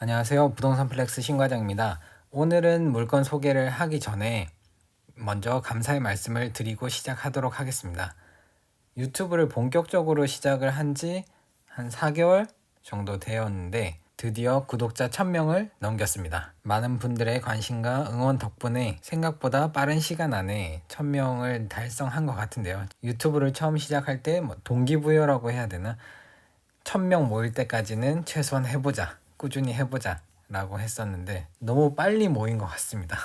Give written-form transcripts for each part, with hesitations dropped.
안녕하세요. 부동산 플렉스 신과장입니다. 오늘은 물건 소개를 하기 전에 먼저 감사의 말씀을 드리고 시작하도록 하겠습니다. 유튜브를 본격적으로 시작을 한 지 한 4개월 정도 되었는데 드디어 구독자 1000명을 넘겼습니다. 많은 분들의 관심과 응원 덕분에 생각보다 빠른 시간 안에 1000명을 달성한 것 같은데요. 유튜브를 처음 시작할 때 동기부여라고 해야 되나? 1000명 모일 때까지는 최소한 해보자, 꾸준히 해보자 라고 했었는데 너무 빨리 모인 것 같습니다.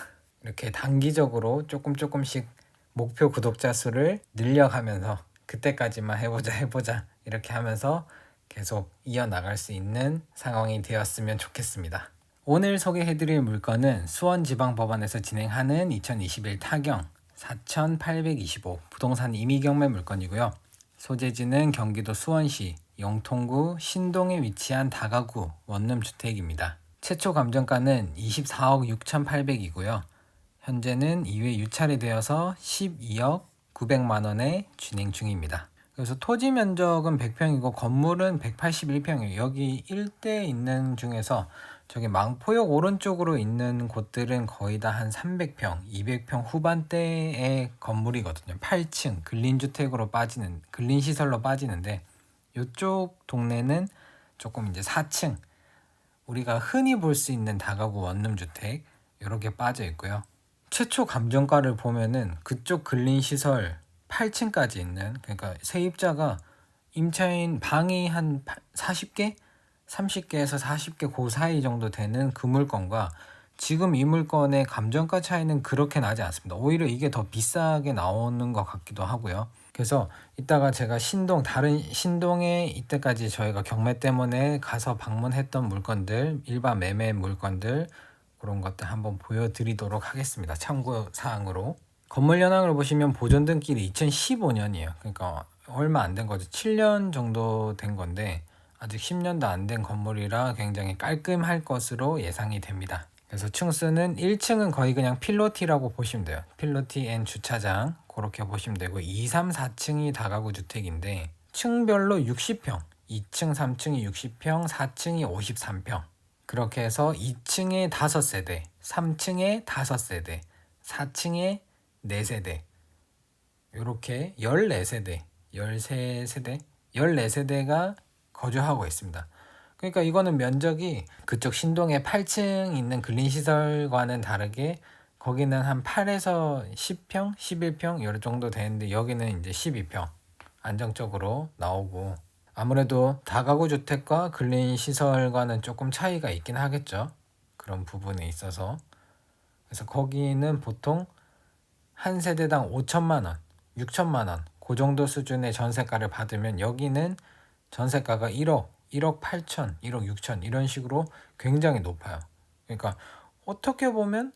이렇게 단기적으로 조금씩 목표 구독자 수를 늘려가면서 그때까지만 해보자 이렇게 하면서 계속 이어나갈 수 있는 상황이 되었으면 좋겠습니다. 오늘 소개해드릴 물건은 수원지방법원에서 진행하는 2021 타경 4825 부동산 임의경매 물건이고요. 소재지는 경기도 수원시 영통구 신동에 위치한 다가구 원룸주택입니다. 최초 감정가는 24억 6,800이고요. 현재는 2회 유찰이 되어서 12억 900만 원에 진행 중입니다. 그래서 토지 면적은 100평이고 건물은 181평이에요. 여기 일대에 있는 중에서 저기 망포역 오른쪽으로 있는 곳들은 거의 다 한 300평, 200평 후반대의 건물이거든요. 8층 근린주택으로 빠지는, 근린시설로 빠지는데 이쪽 동네는 조금 이제 4층, 우리가 흔히 볼 수 있는 다가구 원룸주택 이렇게 빠져 있고요. 최초 감정가를 보면은 그쪽 근린시설 8층까지 있는, 그러니까 세입자가 임차인 방이 한 40개? 30개에서 40개 그 사이 정도 되는 그 물건과 지금 이 물건의 감정가 차이는 그렇게 나지 않습니다. 오히려 이게 더 비싸게 나오는 것 같기도 하고요. 그래서 이따가 제가 다른 신동에 이때까지 저희가 경매 때문에 가서 방문했던 물건들, 일반 매매 물건들 그런 것들 한번 보여드리도록 하겠습니다. 참고사항으로. 건물 현황을 보시면 보존 등기일이 2015년이에요. 그러니까 얼마 안 된 거죠. 7년 정도 된 건데 아직 10년도 안 된 건물이라 굉장히 깔끔할 것으로 예상이 됩니다. 그래서 층수는 1층은 거의 그냥 필로티라고 보시면 돼요. 필로티 앤 주차장 그렇게 보시면 되고 2, 3, 4층이 다가구 주택인데 층별로 60평, 2층, 3층이 60평, 4층이 53평 그렇게 해서 2층에 5세대, 3층에 5세대, 4층에 4세대 이렇게 14세대, 13세대, 14세대가 거주하고 있습니다. 그러니까 이거는 면적이 그쪽 신동에 8층 있는 근린시설과는 다르게 거기는 한 8에서 10평, 11평 이 정도 되는데 여기는 이제 12평 안정적으로 나오고 아무래도 다가구 주택과 근린시설과는 조금 차이가 있긴 하겠죠. 그런 부분에 있어서. 그래서 거기는 보통 한 세대당 5천만 원, 6천만 원, 그 정도 수준의 전세가를 받으면 여기는 전세가가 1억, 1억 8천, 1억 6천 이런 식으로 굉장히 높아요. 그러니까 어떻게 보면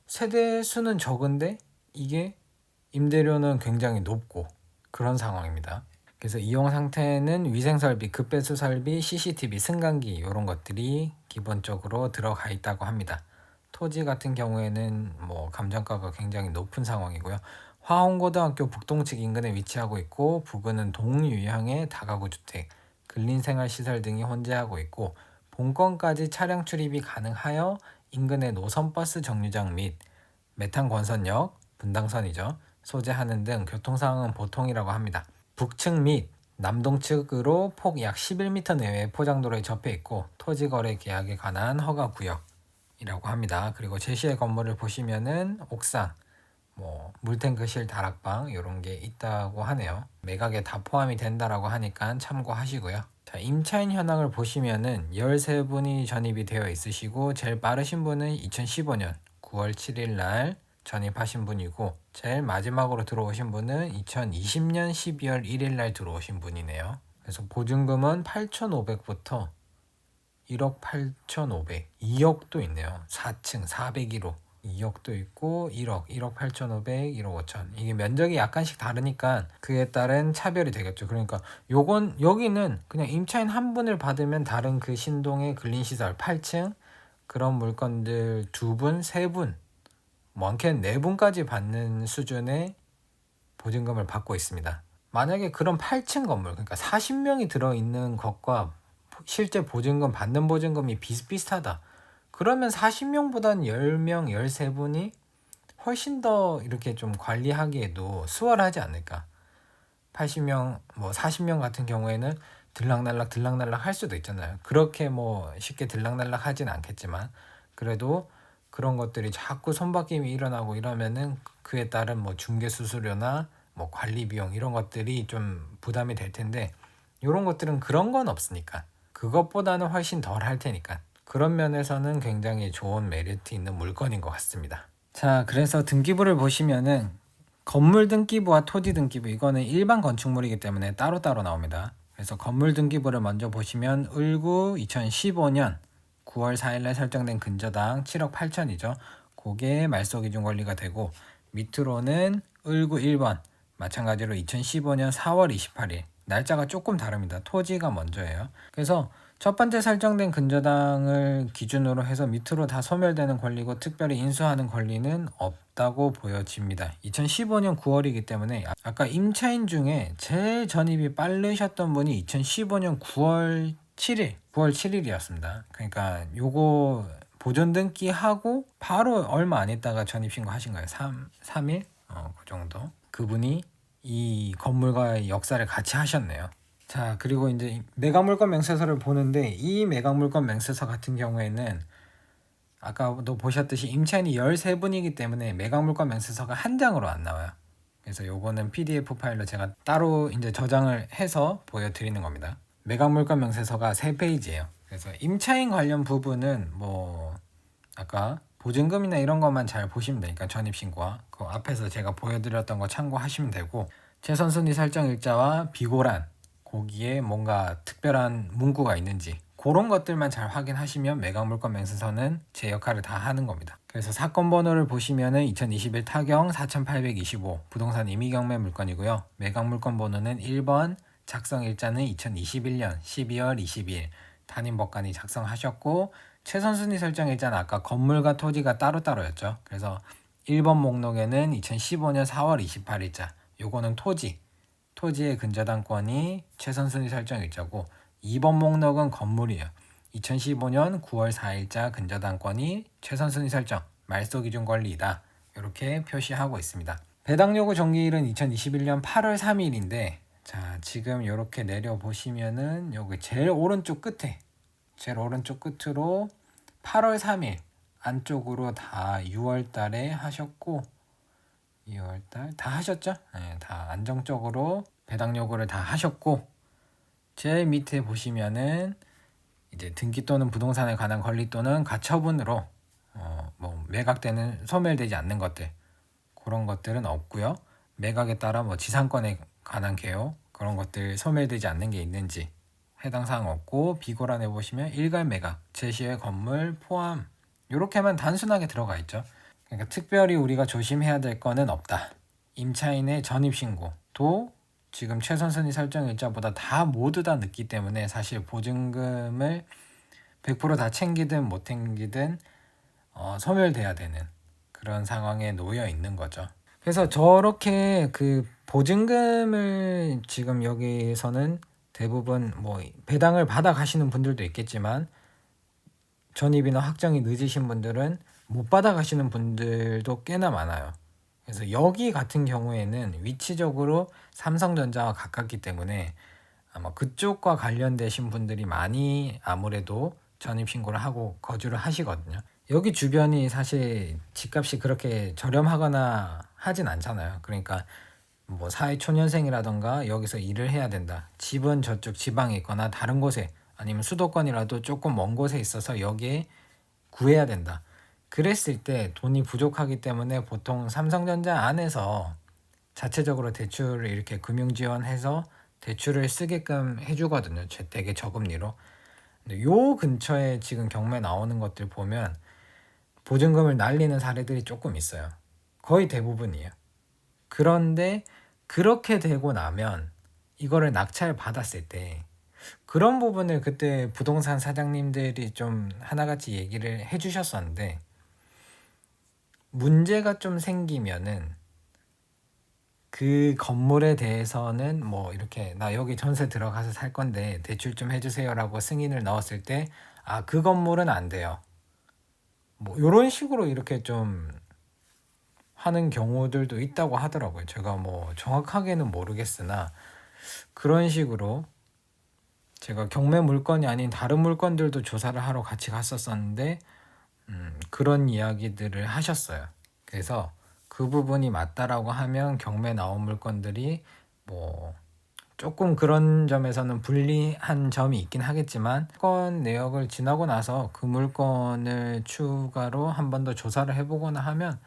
세대 수는 적은데 이게 임대료는 굉장히 높고 그런 상황입니다. 그래서 이용 상태는 위생설비, 급배수 설비, CCTV, 승강기 이런 것들이 기본적으로 들어가 있다고 합니다. 토지 같은 경우에는 감정가가 굉장히 높은 상황이고요. 화홍고등학교 북동측 인근에 위치하고 있고 부근은 동유형의 다가구 주택, 근린생활시설 등이 혼재하고 있고 본건까지 차량 출입이 가능하여 인근의 노선버스 정류장 및 메탄권선역, 분당선이죠. 소재하는 등 교통상황은 보통이라고 합니다. 북측 및 남동측으로 폭 약 11m 내외의 포장도로에 접해 있고 토지거래 계약에 관한 허가구역이라고 합니다. 그리고 제시의 건물을 보시면은 옥상, 물탱크실 다락방 이런 게 있다고 하네요. 매각에 다 포함이 된다라고 하니까 참고하시고요. 자, 임차인 현황을 보시면은 13분이 전입이 되어 있으시고 제일 빠르신 분은 2015년 9월 7일 날 전입하신 분이고 제일 마지막으로 들어오신 분은 2020년 12월 1일 날 들어오신 분이네요. 그래서 보증금은 8,500부터 1억 8,500, 2억도 있네요. 4층 401호 2억도 있고 1억 8,500, 1억 5천. 이게 면적이 약간씩 다르니까 그에 따른 차별이 되겠죠. 그러니까 여기는 그냥 임차인 한 분을 받으면 다른 그 신동의 근린시설 8층 그런 물건들 2분, 3분, 많게는 4분까지 받는 수준의 보증금을 받고 있습니다. 만약에 그런 8층 건물, 그러니까 40명이 들어있는 것과 실제 보증금 받는 보증금이 비슷비슷하다. 그러면 40명보다는 10명, 13분이 훨씬 더 이렇게 좀 관리하기에도 수월하지 않을까. 80명, 뭐 40명 같은 경우에는 들락날락 할 수도 있잖아요. 그렇게 뭐 쉽게 들락날락 하진 않겠지만 그래도 그런 것들이 자꾸 손바뀜이 일어나고 이러면은 그에 따른 뭐 중개 수수료나 뭐 관리 비용 이런 것들이 좀 부담이 될 텐데 이런 것들은 그런 건 없으니까 그것보다는 훨씬 덜 할 테니까 그런 면에서는 굉장히 좋은 메리트 있는 물건인 것 같습니다. 자, 그래서 등기부를 보시면은 건물 등기부와 토지 등기부 이거는 일반 건축물이기 때문에 따로따로 나옵니다. 그래서 건물 등기부를 먼저 보시면 을구 2015년 9월 4일에 설정된 근저당 7억 8천이죠. 그게 말소기준 권리가 되고 밑으로는 을구 1번 마찬가지로 2015년 4월 28일 날짜가 조금 다릅니다. 토지가 먼저예요. 그래서 첫 번째 설정된 근저당을 기준으로 해서 밑으로 다 소멸되는 권리고 특별히 인수하는 권리는 없다고 보여집니다. 2015년 9월이기 때문에 아까 임차인 중에 제일 전입이 빠르셨던 분이 2015년 9월 7일이었습니다. 그러니까 요거 보존 등기하고 바로 얼마 안 있다가 전입 신고하신 거예요. 3일? 그 정도. 그분이 이 건물과의 역사를 같이 하셨네요. 자, 그리고 이제 매각물건 명세서를 보는데 이 매각물건 명세서 같은 경우에는 아까도 보셨듯이 임차인이 13분이기 때문에 매각물건 명세서가 한 장으로 안 나와요. 그래서 요거는 PDF 파일로 제가 따로 이제 저장을 해서 보여드리는 겁니다. 매각물건 명세서가 3페이지예요. 그래서 임차인 관련 부분은 뭐 아까 보증금이나 이런 것만 잘 보시면 되니까 전입신고와 그 앞에서 제가 보여드렸던 거 참고하시면 되고 최선순위 설정 일자와 비고란 거기에 뭔가 특별한 문구가 있는지 그런 것들만 잘 확인하시면 매각물건 명세서는 제 역할을 다 하는 겁니다. 그래서 사건 번호를 보시면은 2021 타경 4825 부동산 임의경매 물건이고요. 매각물건 번호는 1번, 작성 일자는 2021년 12월 22일 담임법관이 작성하셨고 최선순위 설정 일자는 아까 건물과 토지가 따로따로였죠. 그래서 1번 목록에는 2015년 4월 28일자 요거는 토지의 근저당권이 최선순위 설정 일자고 2번 목록은 건물이에요. 2015년 9월 4일자 근저당권이 최선순위 설정 말소기준 권리이다. 이렇게 표시하고 있습니다. 배당 요구 정기일은 2021년 8월 3일인데 자, 지금 이렇게 내려보시면은 여기 제일 오른쪽 끝으로 8월 3일 안쪽으로 다 6월 달에 하셨고 2월달 다 하셨죠? 네, 다 안정적으로 배당 요구를 다 하셨고 제일 밑에 보시면은 이제 등기 또는 부동산에 관한 권리 또는 가처분으로 뭐 매각되는 소멸되지 않는 것들 그런 것들은 없고요. 매각에 따라 뭐 지상권에 관한 개요 그런 것들 소멸되지 않는 게 있는지 해당 사항 없고 비고란에 보시면 일괄 매각 제시의 건물 포함 이렇게만 단순하게 들어가 있죠. 그러니까 특별히 우리가 조심해야 될 거는 없다. 임차인의 전입신고도 지금 최선순위 설정 일자보다 다 모두 다 늦기 때문에 사실 보증금을 100% 다 챙기든 못 챙기든 소멸돼야 되는 그런 상황에 놓여 있는 거죠. 그래서 저렇게 그 보증금을 지금 여기서는 대부분 뭐 배당을 받아 가시는 분들도 있겠지만 전입이나 확정이 늦으신 분들은 못 받아 가시는 분들도 꽤나 많아요. 그래서 여기 같은 경우에는 위치적으로 삼성전자와 가깝기 때문에 아마 그쪽과 관련되신 분들이 많이 아무래도 전입신고를 하고 거주를 하시거든요. 여기 주변이 사실 집값이 그렇게 저렴하거나 하진 않잖아요. 그러니까 뭐 사회초년생이라던가 여기서 일을 해야 된다. 집은 저쪽 지방에 있거나 다른 곳에 아니면 수도권이라도 조금 먼 곳에 있어서 여기에 구해야 된다. 그랬을 때 돈이 부족하기 때문에 보통 삼성전자 안에서 자체적으로 대출을 이렇게 금융 지원해서 대출을 쓰게끔 해주거든요. 되게 저금리로. 근데 요 근처에 지금 경매 나오는 것들 보면 보증금을 날리는 사례들이 조금 있어요. 거의 대부분이에요. 그런데 그렇게 되고 나면 이거를 낙찰 받았을 때 그런 부분을 그때 부동산 사장님들이 좀 하나같이 얘기를 해주셨었는데 문제가 좀 생기면은 그 건물에 대해서는 뭐 이렇게 나 여기 전세 들어가서 살 건데 대출 좀 해주세요라고 승인을 넣었을 때 그 건물은 안 돼요. 뭐 이런 식으로 이렇게 좀 하는 경우들도 있다고 하더라고요. 제가 뭐 정확하게는 모르겠으나 그런 식으로 제가 경매 물건이 아닌 다른 물건들도 조사를 하러 같이 갔었었는데 그런 이야기들을 하셨어요. 그래서 그 부분이 맞다라고 하면 경매 나온 물건들이 뭐 조금 그런 점에서는 불리한 점이 있긴 하겠지만 물건 내역을 지나고 나서 그 물건을 추가로 한 번 더 조사를 해보거나 하면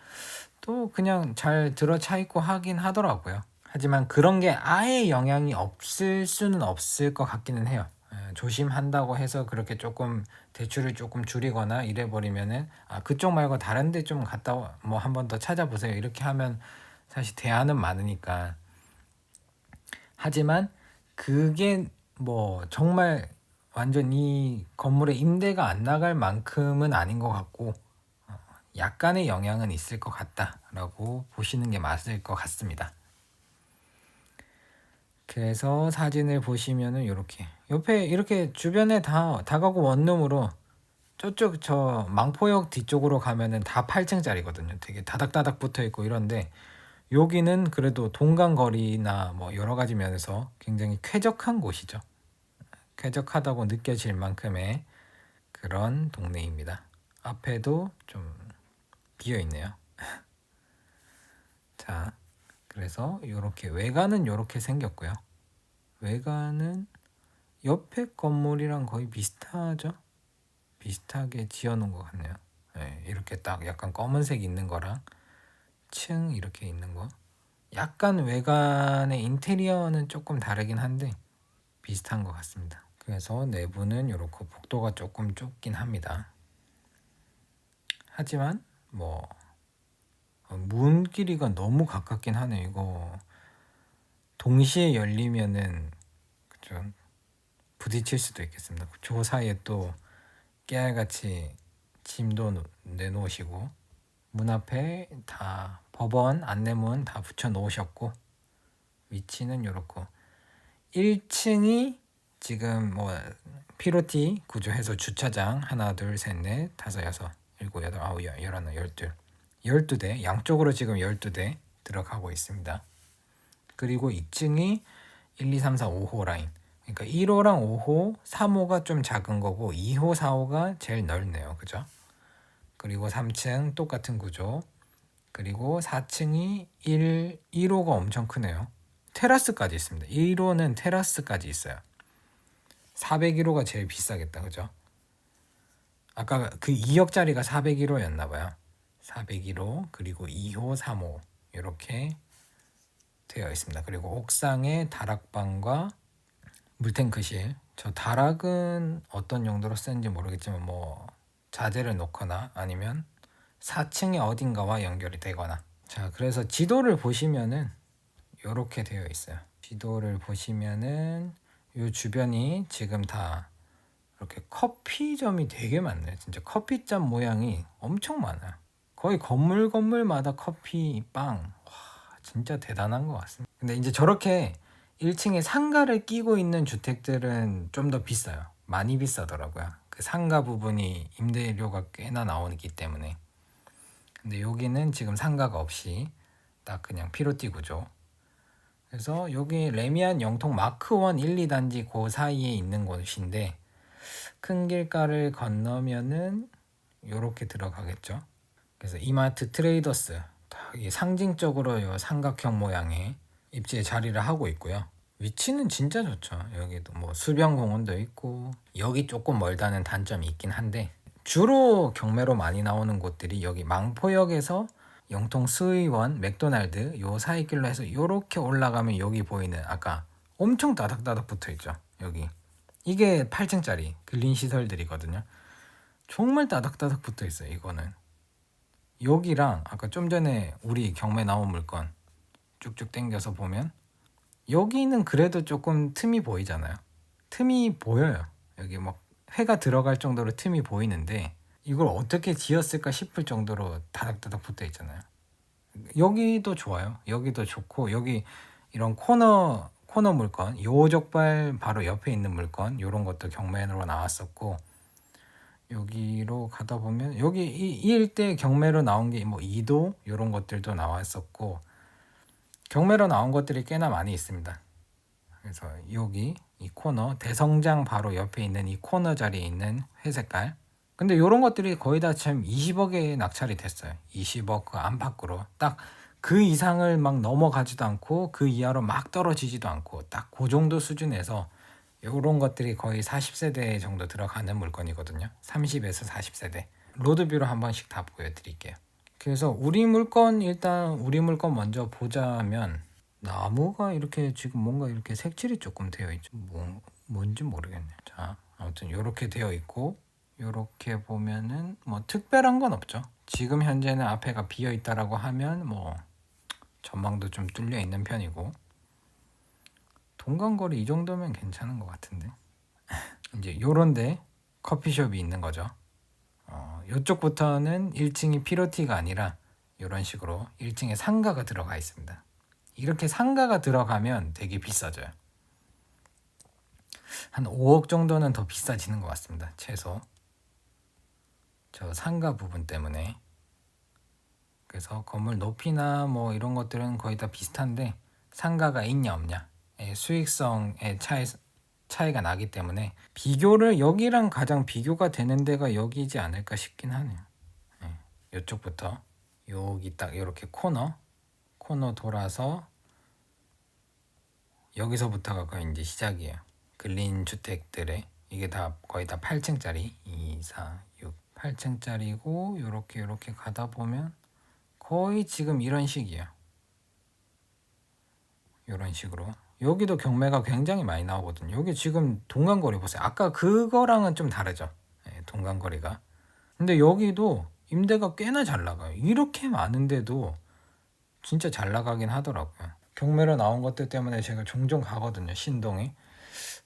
또 그냥 잘 들어차 있고 하긴 하더라고요. 하지만 그런 게 아예 영향이 없을 수는 없을 것 같기는 해요. 조심한다고 해서 그렇게 조금 대출을 조금 줄이거나 이래 버리면은 그쪽 말고 다른 데 좀 갔다 뭐 한 번 더 찾아보세요. 이렇게 하면 사실 대안은 많으니까. 하지만 그게 뭐 정말 완전 이 건물에 임대가 안 나갈 만큼은 아닌 것 같고 약간의 영향은 있을 것 같다라고 보시는 게 맞을 것 같습니다. 그래서 사진을 보시면은 이렇게 옆에 이렇게 주변에 다 다가구 원룸으로 저쪽 저 망포역 뒤쪽으로 가면은 다 8층짜리거든요. 되게 다닥다닥 붙어 있고 이런데 여기는 그래도 동간거리나 뭐 여러 가지 면에서 굉장히 쾌적한 곳이죠. 쾌적하다고 느껴질 만큼의 그런 동네입니다. 앞에도 좀 비어 있네요. 자, 그래서 이렇게 외관은 이렇게 생겼고요. 외관은 옆에 건물이랑 거의 비슷하죠? 비슷하게 지어놓은 것 같네요. 네, 이렇게 딱 약간 검은색 있는 거랑 층 이렇게 있는 거. 약간 외관의 인테리어는 조금 다르긴 한데 비슷한 것 같습니다. 그래서 내부는 이렇게 복도가 조금 좁긴 합니다. 하지만 뭐 문 길이가 너무 가깝긴 하네. 이거 동시에 열리면은 그죠? 부딪힐 수도 있겠습니다. 저 사이에 또 깨알같이 짐도 내놓으시고 문 앞에 다 법원 안내문 다 붙여 놓으셨고 위치는 이렇고 1층이 지금 뭐 피로티 구조해서 주차장 하나 둘셋넷 다섯 여섯 일곱 여덟 아홉 열하나 열둘 12대 양쪽으로 지금 12대 들어가고 있습니다. 그리고 2층이 1, 2, 3, 4, 5호 라인. 그러니까 1호랑 5호, 3호가 좀 작은 거고 2호, 4호가 제일 넓네요. 그죠? 그리고 3층 똑같은 구조. 그리고 4층이 1호가 엄청 크네요. 테라스까지 있습니다. 1호는 테라스까지 있어요. 401호가 제일 비싸겠다. 그죠? 아까 그 2억짜리가 401호였나 봐요. 401호 그리고 2호, 3호 이렇게 되어 있습니다. 그리고 옥상에 다락방과 물탱크실. 저 다락은 어떤 용도로 쓰는지 모르겠지만 뭐 자재를 놓거나 아니면 4층의 어딘가와 연결이 되거나. 자, 그래서 지도를 보시면은 이렇게 되어 있어요. 지도를 보시면은 이 주변이 지금 다 이렇게 커피점이 되게 많네요. 진짜 커피점 모양이 엄청 많아요. 거의 건물마다 커피 빵. 와, 진짜 대단한 것 같습니다. 근데 이제 저렇게 1층에 상가를 끼고 있는 주택들은 좀 더 비싸요. 많이 비싸더라고요. 그 상가 부분이 임대료가 꽤나 나오기 때문에. 근데 여기는 지금 상가가 없이 딱 그냥 피로티 구조. 그래서 여기 레미안 영통 마크 1, 1, 2단지 그 사이에 있는 곳인데 큰 길가를 건너면은 이렇게 들어가겠죠. 그래서 이마트 트레이더스 상징적으로 요 삼각형 모양의 입지에 자리를 하고 있고요. 위치는 진짜 좋죠. 여기도 뭐 수변공원도 있고 여기 조금 멀다는 단점이 있긴 한데 주로 경매로 많이 나오는 곳들이 여기 망포역에서 영통 스의원 맥도날드 요 사이 길로 해서 요렇게 올라가면 여기 보이는 아까 엄청 따닥따닥 붙어있죠. 여기 이게 8층짜리 근린 시설들이거든요. 정말 따닥따닥 붙어있어요. 이거는 여기랑 아까 좀 전에 우리 경매 나온 물건 쭉쭉 당겨서 보면 여기는 그래도 조금 틈이 보이잖아요. 틈이 보여요. 여기 막 회가 들어갈 정도로 틈이 보이는데 이걸 어떻게 지었을까 싶을 정도로 다닥다닥 붙어 있잖아요. 여기도 좋아요. 여기도 좋고 여기 이런 코너 물건, 요족발 바로 옆에 있는 물건 요런 것도 경매로 나왔었고, 여기로 가다 보면 여기 이 일대 경매로 나온 게 뭐 2도 요런 것들도 나왔었고, 경매로 나온 것들이 꽤나 많이 있습니다. 그래서 여기 이 코너 대성장 바로 옆에 있는 이 코너 자리에 있는 회색깔, 근데 요런 것들이 거의 다 참 20억에 낙찰이 됐어요. 20억 그 안팎으로 딱 그 이상을 막 넘어가지도 않고 그 이하로 막 떨어지지도 않고 딱 그 정도 수준에서 요런 것들이 거의 40세대 정도 들어가는 물건이거든요. 30에서 40세대. 로드뷰로 한 번씩 다 보여드릴게요. 그래서 우리 물건, 일단 우리 물건 먼저 보자면, 나무가 이렇게 지금 뭔가 이렇게 색칠이 조금 되어 있죠. 뭔지 모르겠네요. 자, 아무튼 이렇게 되어 있고, 이렇게 보면은 뭐 특별한 건 없죠. 지금 현재는 앞에가 비어 있다라고 하면 뭐 전망도 좀 뚫려 있는 편이고, 동간거리 이 정도면 괜찮은 것 같은데. 이제 요런데 커피숍이 있는 거죠. 이쪽부터는 1층이 피로티가 아니라 이런 식으로 1층에 상가가 들어가 있습니다. 이렇게 상가가 들어가면 되게 비싸져요. 한 5억 정도는 더 비싸지는 것 같습니다. 최소. 저 상가 부분 때문에. 그래서 건물 높이나 뭐 이런 것들은 거의 다 비슷한데, 상가가 있냐 없냐, 수익성의 차이가 나기 때문에 비교를, 여기랑 가장 비교가 되는 데가 여기지 않을까 싶긴 하네요. 이쪽부터 여기 딱 이렇게 코너 돌아서 여기서부터가 거의 이제 시작이에요. 근린 주택들의 이게 다 거의 다 8층짜리 2, 4, 6, 8층짜리고, 요렇게 가다 보면 거의 지금 이런 식이에요. 이런 식으로 여기도 경매가 굉장히 많이 나오거든요. 여기 지금 동간거리 보세요. 아까 그거랑은 좀 다르죠. 동간거리가. 근데 여기도 임대가 꽤나 잘 나가요. 이렇게 많은데도 진짜 잘 나가긴 하더라고요. 경매로 나온 것들 때문에 제가 종종 가거든요, 신동에.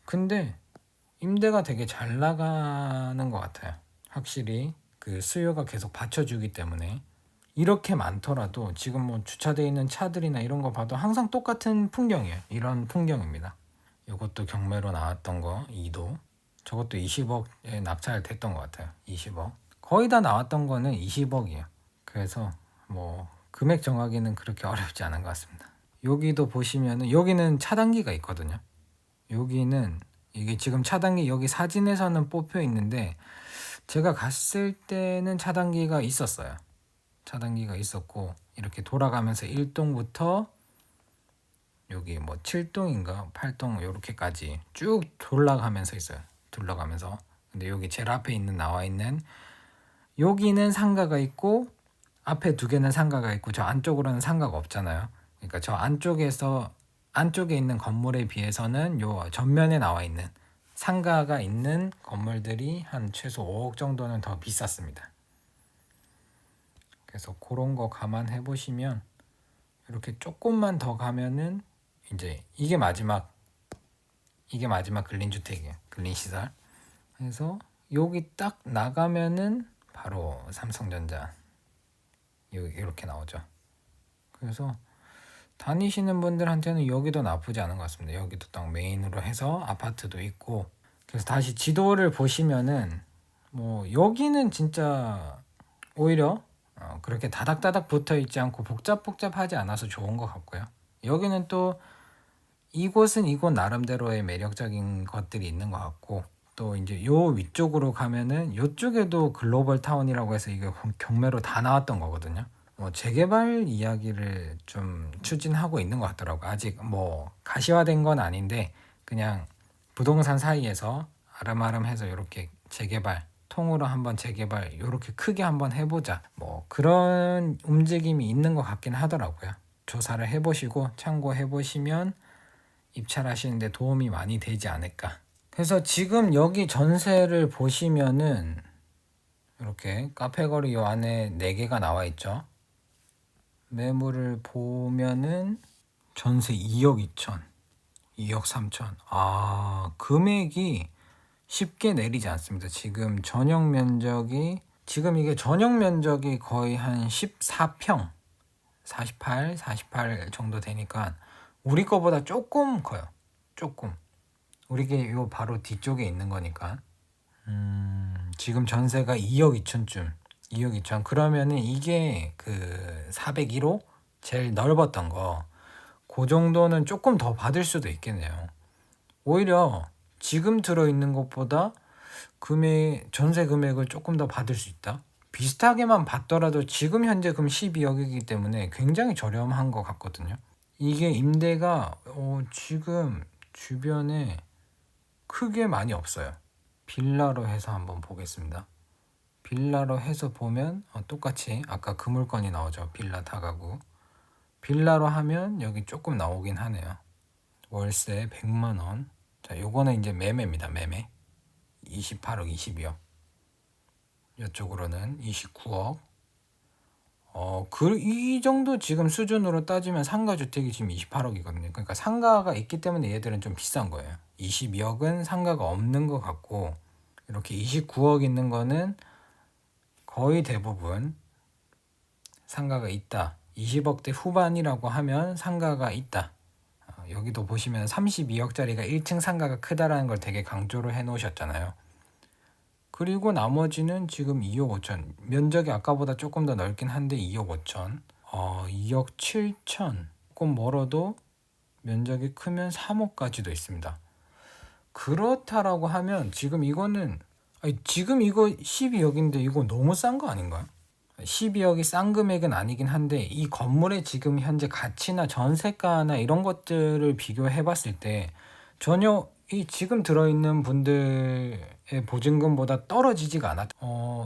근데 임대가 되게 잘 나가는 것 같아요. 확실히 그 수요가 계속 받쳐주기 때문에. 이렇게 많더라도 지금 뭐 주차되어 있는 차들이나 이런 거 봐도 항상 똑같은 풍경이에요. 이런 풍경입니다. 이것도 경매로 나왔던 거 2도. 저것도 20억에 낙찰됐던 것 같아요. 20억. 거의 다 나왔던 거는 20억이에요. 그래서 뭐 금액 정하기는 그렇게 어렵지 않은 것 같습니다. 여기도 보시면은 여기는 차단기가 있거든요. 여기는 이게 지금 차단기 여기 사진에서는 뽑혀 있는데, 제가 갔을 때는 차단기가 있었어요. 차단기가 있었고, 이렇게 돌아가면서 1동부터 여기 뭐 7동인가 8동 이렇게까지 쭉 돌아가면서 있어요. 둘러가면서. 근데 여기 제일 앞에 있는 나와 있는 여기는 상가가 있고, 앞에 두 개는 상가가 있고, 저 안쪽으로는 상가가 없잖아요. 그러니까 저 안쪽에 있는 건물에 비해서는 요 전면에 나와 있는 상가가 있는 건물들이 한 최소 5억 정도는 더 비쌌습니다. 그래서 그런 거 감안해 보시면, 이렇게 조금만 더 가면은 이제 이게 마지막 근린주택이에요. 근린시설. 그래서 여기 딱 나가면은 바로 삼성전자 이렇게 나오죠. 그래서 다니시는 분들한테는 여기도 나쁘지 않은 것 같습니다. 여기도 딱 메인으로 해서 아파트도 있고. 그래서 다시 지도를 보시면은 뭐 여기는 진짜 오히려 그렇게 다닥다닥 붙어 있지 않고 복잡복잡하지 않아서 좋은 것 같고요. 여기는 또 이곳은 이곳 나름대로의 매력적인 것들이 있는 것 같고, 또 이제 요 위쪽으로 가면은 요쪽에도 글로벌 타운이라고 해서 이게 경매로 다 나왔던 거거든요. 뭐 재개발 이야기를 좀 추진하고 있는 것 같더라고요. 아직 뭐 가시화된 건 아닌데 그냥 부동산 사이에서 아름아름해서 이렇게 재개발, 통으로 한번 재개발 이렇게 크게 한번 해보자, 뭐 그런 움직임이 있는 것 같긴 하더라고요. 조사를 해보시고 참고해보시면 입찰하시는데 도움이 많이 되지 않을까. 그래서 지금 여기 전세를 보시면은 이렇게 카페거리 요 안에 4개가 나와 있죠. 매물을 보면은 전세 2억 2천, 2억 3천. 금액이 쉽게 내리지 않습니다. 지금 전용 면적이 거의 한 14평, 48 정도 되니까 우리 거보다 조금 커요. 조금. 우리게 요 바로 뒤쪽에 있는 거니까. 지금 전세가 2억 2천쯤. 2억 2천. 그러면은 이게 그 401호 제일 넓었던 거. 그 정도는 조금 더 받을 수도 있겠네요. 오히려 지금 들어있는 것보다 전세 금액을 조금 더 받을 수 있다. 비슷하게만 받더라도 지금 현재 금 12억이기 때문에 굉장히 저렴한 것 같거든요. 이게 임대가 지금 주변에 크게 많이 없어요. 빌라로 해서 한번 보겠습니다. 빌라로 해서 보면 똑같이 아까 그 물건이 나오죠. 빌라 다가구. 빌라로 하면 여기 조금 나오긴 하네요. 월세 100만 원. 자, 요거는 이제 매매입니다. 매매. 28억, 22억. 이쪽으로는 29억. 이 정도 지금 수준으로 따지면 상가 주택이 지금 28억이거든요. 그러니까 상가가 있기 때문에 얘들은 좀 비싼 거예요. 22억은 상가가 없는 것 같고, 이렇게 29억 있는 거는 거의 대부분 상가가 있다. 20억대 후반이라고 하면 상가가 있다. 여기도 보시면 32억짜리가 1층 상가가 크다라는 걸 되게 강조를 해 놓으셨잖아요. 그리고 나머지는 지금 2억 5천. 면적이 아까보다 조금 더 넓긴 한데 2억 5천. 2억 7천. 조금 멀어도 면적이 크면 3억까지도 있습니다. 그렇다라고 하면 지금 이거는 지금 이거 12억인데 이거 너무 싼 거 아닌가요? 12억이 싼 금액은 아니긴 한데 이 건물의 지금 현재 가치나 전세가나 이런 것들을 비교해 봤을 때 전혀 이 지금 들어있는 분들의 보증금보다 떨어지지가 않았.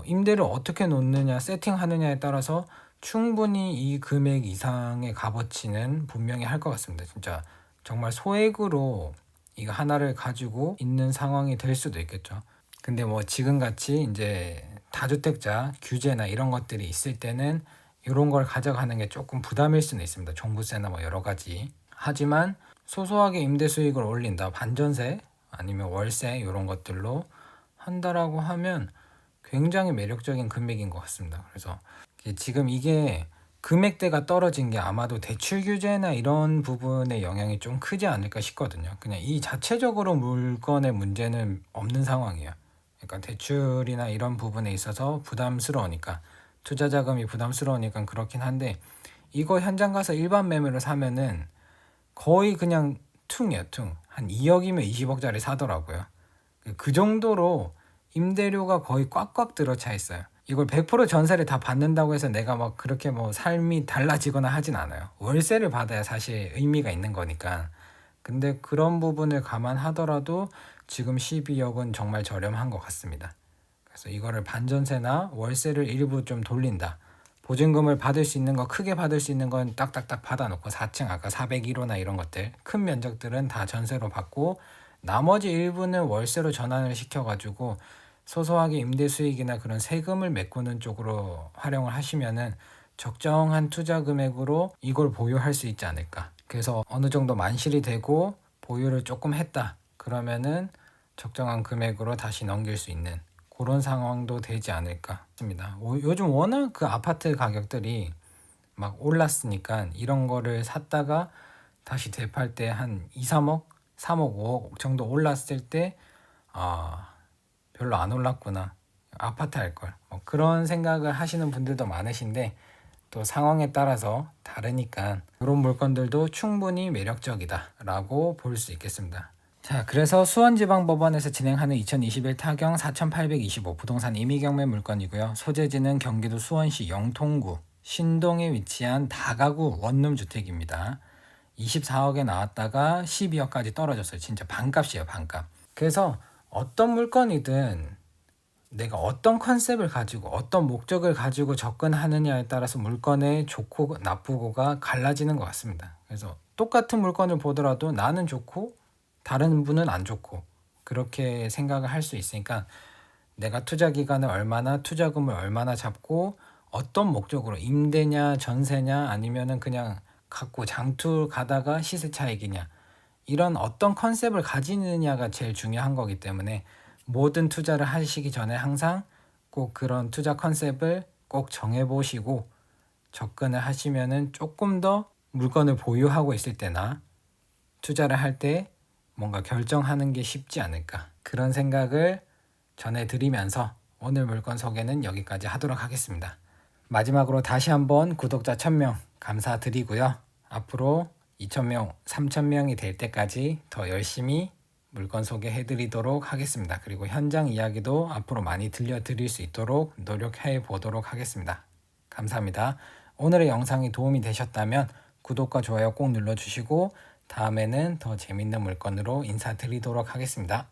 임대를 어떻게 놓느냐 세팅하느냐에 따라서 충분히 이 금액 이상의 값어치는 분명히 할 것 같습니다. 진짜 정말 소액으로 이거 하나를 가지고 있는 상황이 될 수도 있겠죠. 근데 뭐 지금같이 이제 다주택자 규제나 이런 것들이 있을 때는 이런 걸 가져가는 게 조금 부담일 수는 있습니다. 종부세나 뭐 여러 가지. 하지만 소소하게 임대 수익을 올린다. 반전세 아니면 월세 이런 것들로 한다라고 하면 굉장히 매력적인 금액인 것 같습니다. 그래서 지금 이게 금액대가 떨어진 게 아마도 대출 규제나 이런 부분의 영향이 좀 크지 않을까 싶거든요. 그냥 이 자체적으로 물건의 문제는 없는 상황이에요. 그러니까 대출이나 이런 부분에 있어서 부담스러우니까 투자 자금이 부담스러우니까 그렇긴 한데 이거 현장 가서 일반 매매로 사면은 거의 그냥 퉁이야 퉁. 한 2억이면 20억짜리 사더라고요. 그 정도로 임대료가 거의 꽉꽉 들어차 있어요. 이걸 100% 전세를 다 받는다고 해서 내가 막 그렇게 뭐 삶이 달라지거나 하진 않아요. 월세를 받아야 사실 의미가 있는 거니까. 근데 그런 부분을 감안하더라도 지금 12억은 정말 저렴한 것 같습니다. 그래서 이거를 반전세나 월세를 일부 좀 돌린다. 보증금을 받을 수 있는 거 크게 받을 수 있는 건 딱딱딱 받아놓고 4층 아까 401호나 이런 것들 큰 면적들은 다 전세로 받고 나머지 일부는 월세로 전환을 시켜가지고 소소하게 임대 수익이나 그런 세금을 메꾸는 쪽으로 활용을 하시면은 적정한 투자 금액으로 이걸 보유할 수 있지 않을까. 그래서 어느 정도 만실이 되고 보유를 조금 했다. 그러면은 적정한 금액으로 다시 넘길 수 있는 그런 상황도 되지 않을까 싶습니다. 요즘 워낙 그 아파트 가격들이 막 올랐으니까 이런 거를 샀다가 다시 되팔 때 한 2, 3억, 3억, 5억 정도 올랐을 때 별로 안 올랐구나. 아파트 할 걸. 뭐 그런 생각을 하시는 분들도 많으신데 또 상황에 따라서 다르니까 이런 물건들도 충분히 매력적이다라고 볼 수 있겠습니다. 자, 그래서 수원지방법원에서 진행하는 2021 타경 4825 부동산 임의경매 물건이고요. 소재지는 경기도 수원시 영통구 신동에 위치한 다가구 원룸 주택입니다. 24억에 나왔다가 12억까지 떨어졌어요. 진짜 반값이에요, 반값. 그래서 어떤 물건이든 내가 어떤 컨셉을 가지고 어떤 목적을 가지고 접근하느냐에 따라서 물건의 좋고 나쁘고가 갈라지는 것 같습니다. 그래서 똑같은 물건을 보더라도 나는 좋고 다른 분은 안 좋고 그렇게 생각을 할 수 있으니까 내가 투자 기간을 얼마나 투자금을 얼마나 잡고 어떤 목적으로 임대냐 전세냐 아니면은 그냥 갖고 장투 가다가 시세 차익이냐 이런 어떤 컨셉을 가지느냐가 제일 중요한 거기 때문에 모든 투자를 하시기 전에 항상 꼭 그런 투자 컨셉을 꼭 정해보시고 접근을 하시면은 조금 더 물건을 보유하고 있을 때나 투자를 할 때 뭔가 결정하는 게 쉽지 않을까, 그런 생각을 전해드리면서 오늘 물건 소개는 여기까지 하도록 하겠습니다. 마지막으로 다시 한번 구독자 1000명 감사드리고요. 앞으로 2000명, 3000명이 될 때까지 더 열심히 물건 소개해드리도록 하겠습니다. 그리고 현장 이야기도 앞으로 많이 들려드릴 수 있도록 노력해 보도록 하겠습니다. 감사합니다. 오늘의 영상이 도움이 되셨다면 구독과 좋아요 꼭 눌러주시고 다음에는 더 재밌는 물건으로 인사드리도록 하겠습니다.